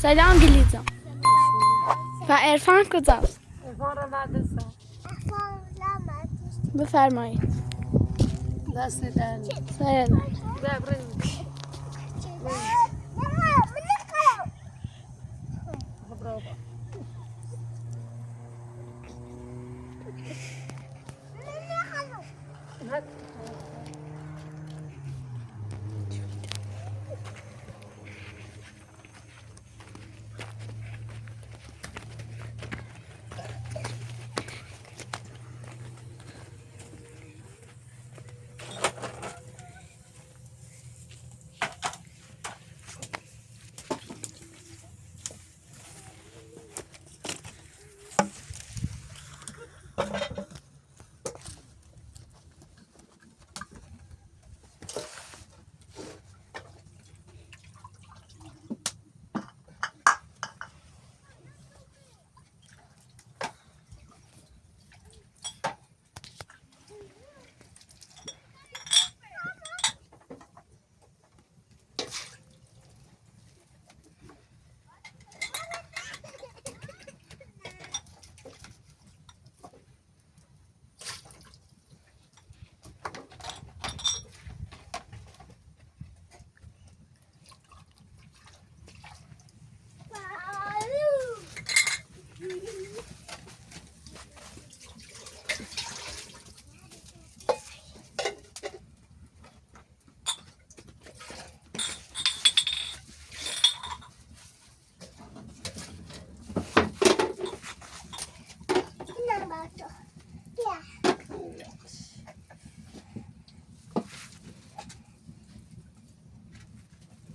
سلام گلیزم. عرفان کجاست؟ عرفان را مدرسه. بفرمایید. دست دن. سلام. ببرین. خب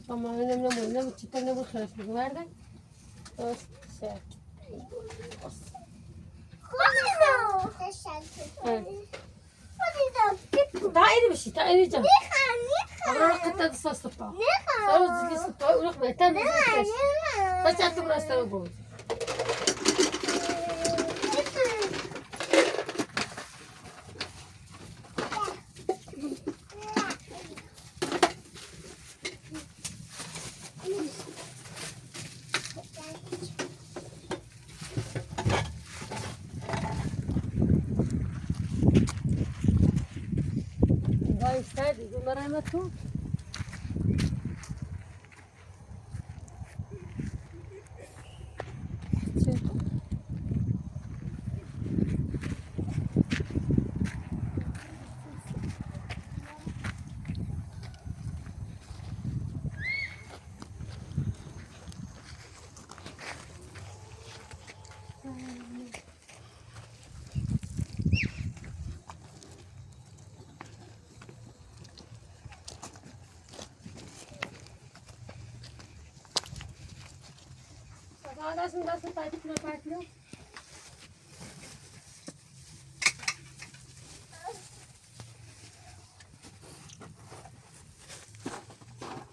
Ama önemli çıtır ne bu tarafı verdi. Şey. تعالي مشي تعالي جنب. أروح قطة الصفة. أروح زي الصفة أروح بيتنا. بس أنتم راسنا بقول. استاذ يقول مرامته Nasıl takipine bakıyor?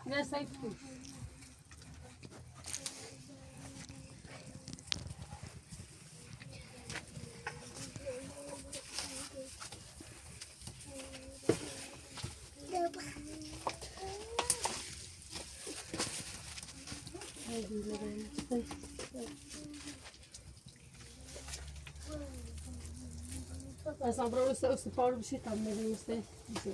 Ne sayfı? Essa broma se Paulo visitar, mas eu não sei dizer.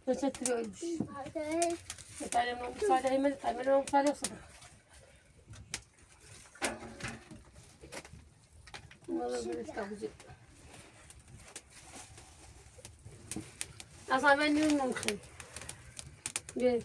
Teşekkür ederim. Yeterli müsaade edemedi. Tamer'e müsaade yoksa. Bunları bir istavcı. Aslında ben de mümkün. Gel.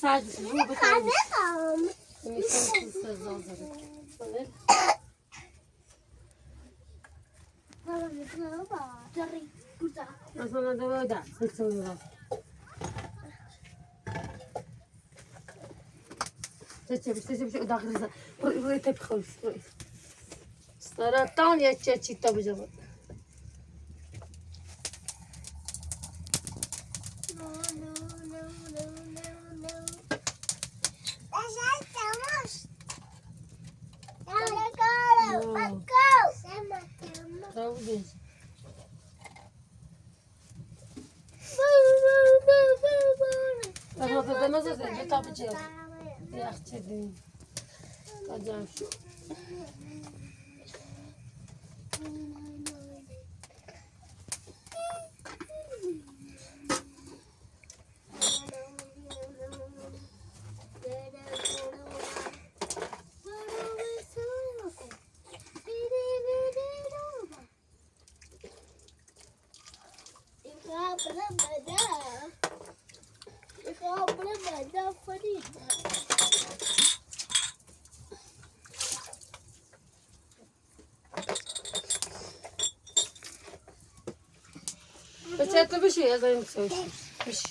مساعد مو بتعرف مثال زازر مثلا ده ودا تسوي غلط تجيب داخل روي تبخل روي سرطان يا تشي تبجر ما زاد بتابجر يا اختي دي قدام شو بس انت بشو يا زلمه تسوي بش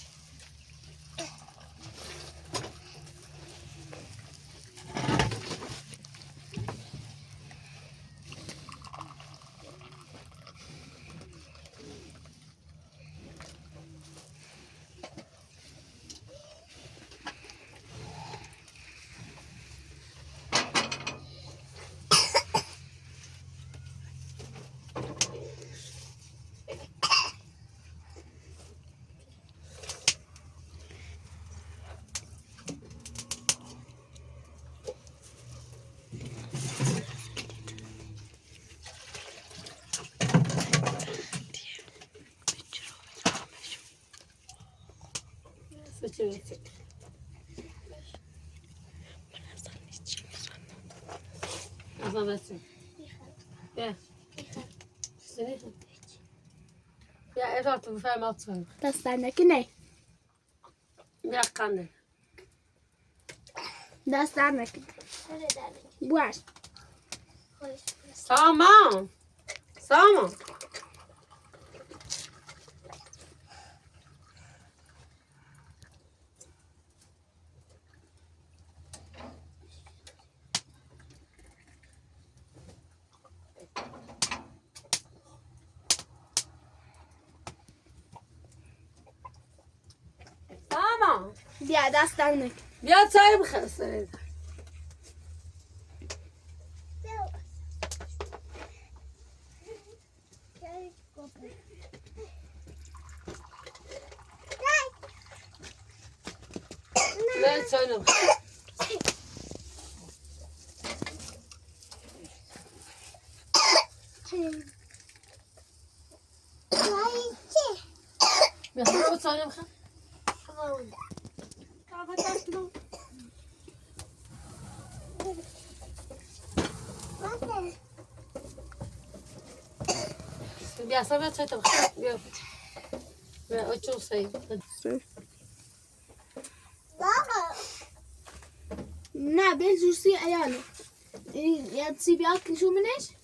سوي أصلا يا سنين يا إيرات بفهم أطفال دستانك نه يا قنن دستانك باش سامان سامان سامان بیا دستانك بیا چای بخسته نه چای نبخ بیا همه چای نبخ بیا سامیا چای تبخ بیا بیا اچو سای نه بين جوسي عياله يا تسيبي اكل شو منش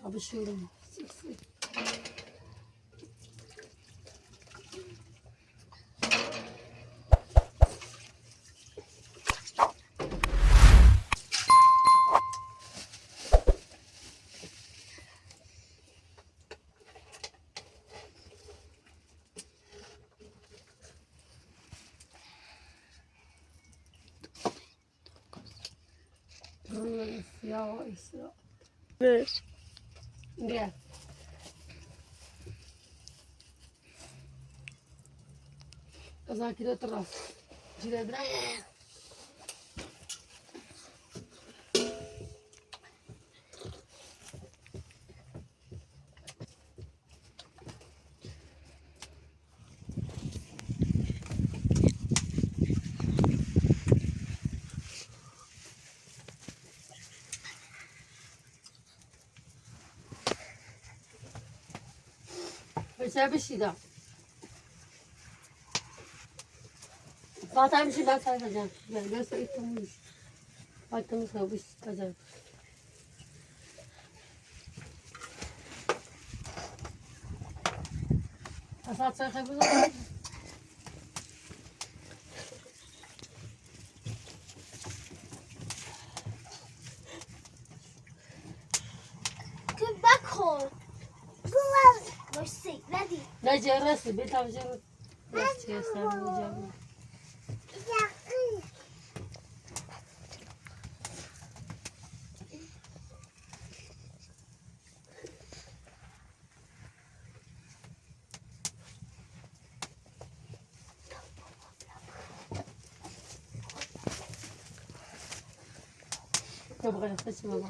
أبشرهم يا إسراء بس بیا أذاكرة الراس جلاد رايح بس بشي ده فاطمة مش بس هذا جان يعني بس إتمش فاطمة سو بس كذا أساس خبز Come back home. Go on. We're sick. Daddy. لا جرس بيت أو جرس بس يسار وجرس تبغى نخش بابا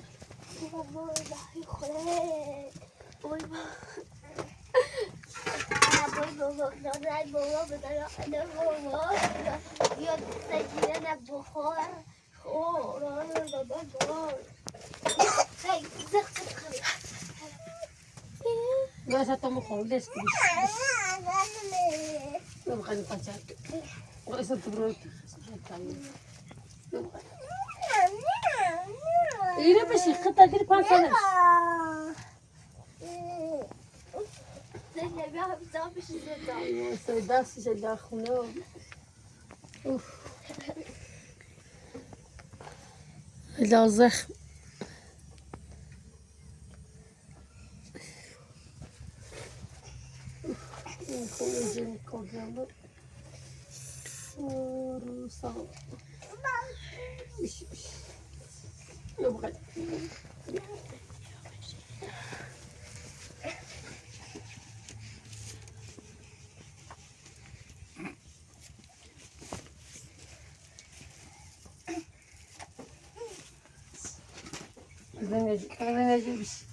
بس هتم خالص تبغى نخش بس تبغى إيه بس خطة دي بانسانس سيداس سيدا خونه اوف لا زخم خونه جن كوجامو فروسا يبغى أنا نجيب أنا بس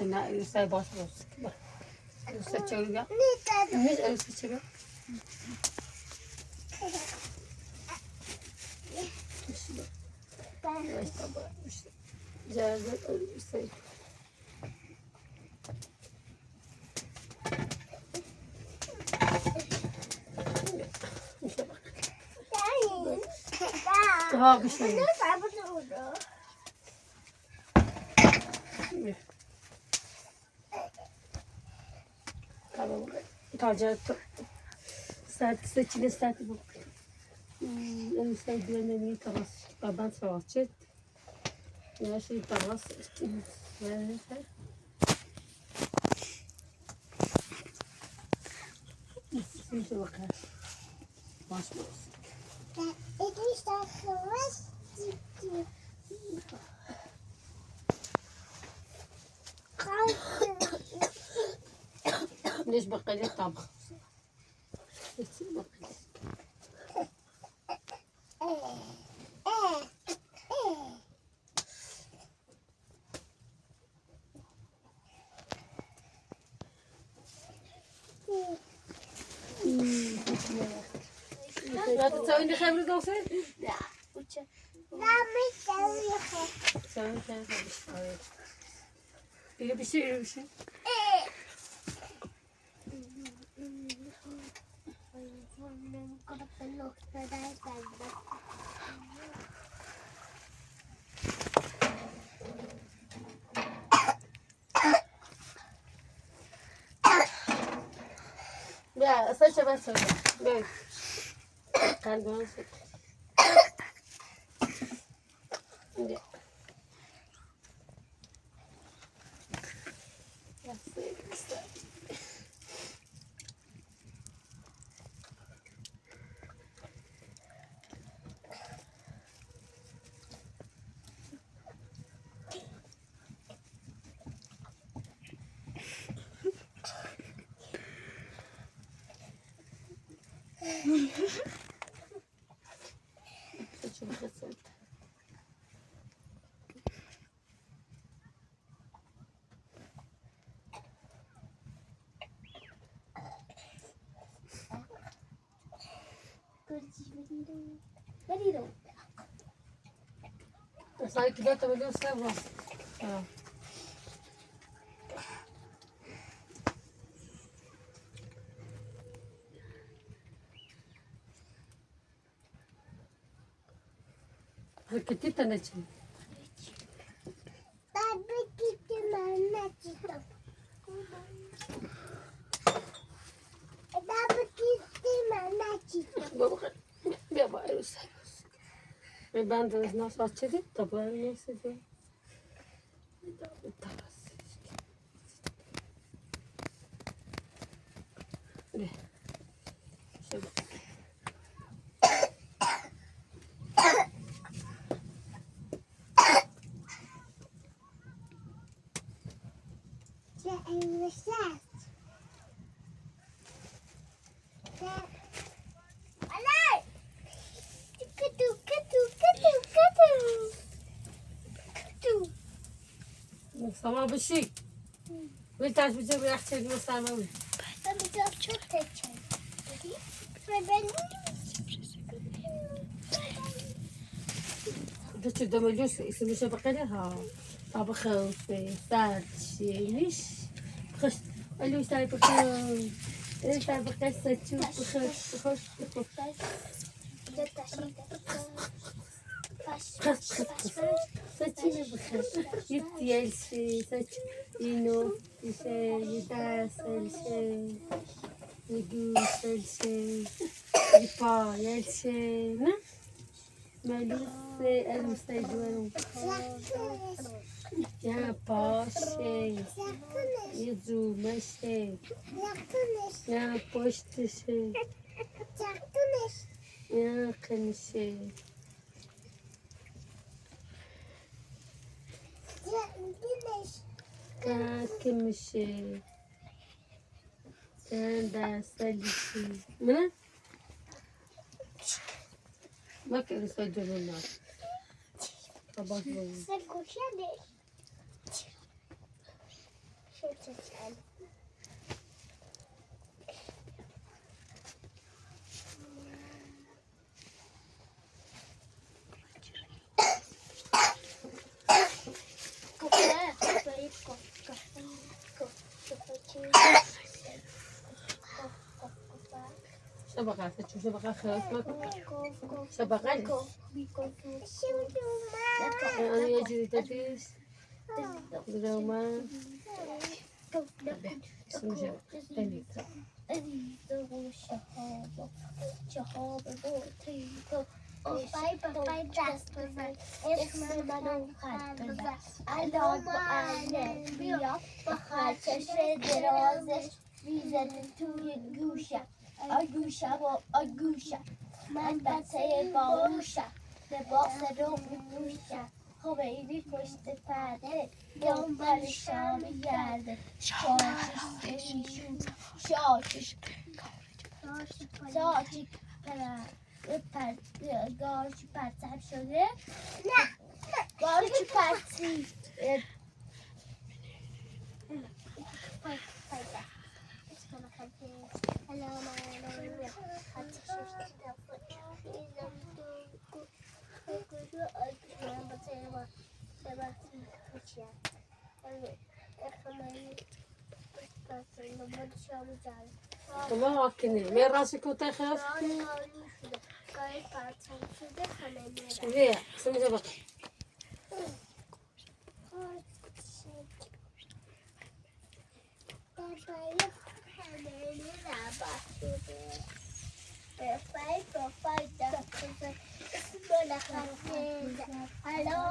أنا يسوي باش بس يسوي كذا مش يسوي كذا جاهز يسوي ها بشوي تاجر ساعت ساعتين ساعت بق أنا ساعت بيني تراس بابان سواتشت ماشي تراس مش وقع باش ليش بقى لي طبخ لا تسوي لي خبرة دوسي لا مش تسوي لي خبرة إيه بشي إيه بشي لا أصلا بس لا كان بانسك لا شو بخسرت بس هاي كده تمليون سبعة كتير تنجي بابا ايش ben de nasıl açıyordum da böyle neyse de şöyle sabah bir şey bir taş bir şey bir akçe bir sarma bir ده شو ده مليوش اسمه شبكة ها طبخ في ساعة مش خش قالوا يساعد بخير يساعد بخير ساتشو بخير خش ساتشينا بخير يتيالشي ساتش ينو يداسلشي يجوسلشي يبا يالشي نا مالوسي المستيدوانو يا باشي يزو ماشي يا بوشتشي يا قنشي كاكمشي كاندا سالشي منا ما كان يسجلوا النار طبعا شبكة ستشو شبكة خلاص ما شبكة أنا يجري تدريس دراما اسمه شبكة تاني شهاب بطيق بفاي دست بزن اسم منو خط بزن الان با الان بیا با خرچش درازش میزنه توی گوشم آگوشم و آگوشم من بچه باهوشم لباس رو میپوشم خب ایدی پشت پرده دنبال شام گرده شاشش ایشون شاشش شاشش گارچی پرتم شده نه گارچی پرتی والله هكني مين راسك وتاخذ ليه اسمه شبكة Hello,